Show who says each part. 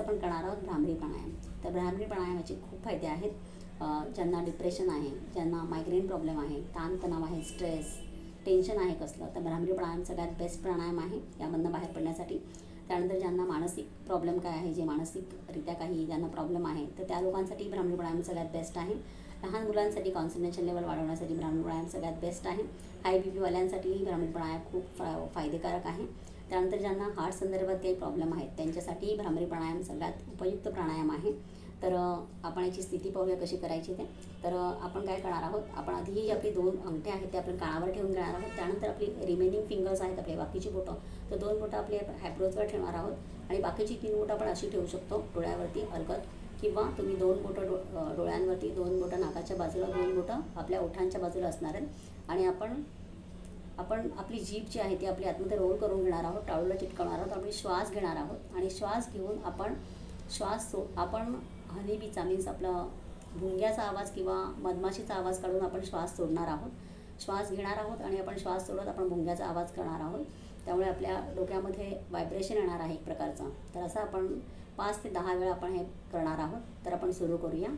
Speaker 1: आपण करणार आहोत भ्रामरी प्राणायाम. तर भ्रामरी प्राणायामाचे खूप फायदे आहेत. ज्यांना डिप्रेशन आहे, ज्यांना मायग्रेन प्रॉब्लेम आहे, ताणतणाव आहे, स्ट्रेस, टेन्शन आहे कसलं, तर भ्रामरी प्राणायाम सगळ्यात बेस्ट प्राणायाम आहे यामधनं बाहेर पडण्यासाठी. त्यानंतर ज्यांना मानसिक प्रॉब्लेम काय आहे, जे मानसिकरित्या काही ज्यांना प्रॉब्लेम आहे, तर त्या लोकांसाठी भ्रामरी प्राणायाम सगळ्यात बेस्ट आहे. लहान मुलांसाठी कॉन्सन्ट्रेशन लेवल वाढवण्यासाठी भ्रामरी प्राणायाम सगळ्यात बेस्ट आहे. हाय बी पीवाल्यांसाठीही भ्रामरी प्राणायाम खूप फायदेकारक आहे. त्यानंतर ज्यांना हार्ट संदर्भात काही प्रॉब्लेम आहेत त्यांच्यासाठीही भ्रामरी प्राणायाम सगळ्यात उपयुक्त प्राणायाम आहे. तर आपण याची स्थिती पाहूया कशी करायची ते. तर आपण काय करणार आहोत, आपण आधी आपली 2 अंगठे आहेत ते आपण कानावर ठेवून घेणार आहोत. त्यानंतर आपली रिमेनिंग फिंगर्स आहेत आपले बाकीची बोटं, तर 2 बोटं आपली हॅप्रोचवर ठेवणार आहोत आणि बाकीची 3 बोटं आपण अशी ठेवू शकतो डोळ्यावरती अलगद, किंवा तुम्ही 2 बोटं डोळ्यांवरती, 2 बोटं नाकाच्या बाजूला, 2 बोटं आपल्या ओठांच्या बाजूला असणार आहेत. आणि आपण आपली जीभ जी आहे ती आपली आतमध्ये रोल करून घेणार आहोत, टाळूला चिटकवणार आहोत. आपली श्वास घेणार आहोत आणि श्वास घेऊन आपण हनीबीचा मीन्स आपलं भुंग्याचा आवाज किंवा मधमाशीचा आवाज काढून आपण श्वास सोडणार आहोत. श्वास घेणार आहोत आणि आपण श्वास सोडत आपण भुंग्याचा आवाज करणार आहोत. त्यामुळे आपल्या डोक्यामध्ये व्हायब्रेशन येणार आहे एक प्रकारचा. तर असं आपण 5 ते 10 वेळा आपण हे करणार आहोत. तर आपण सुरू करूया.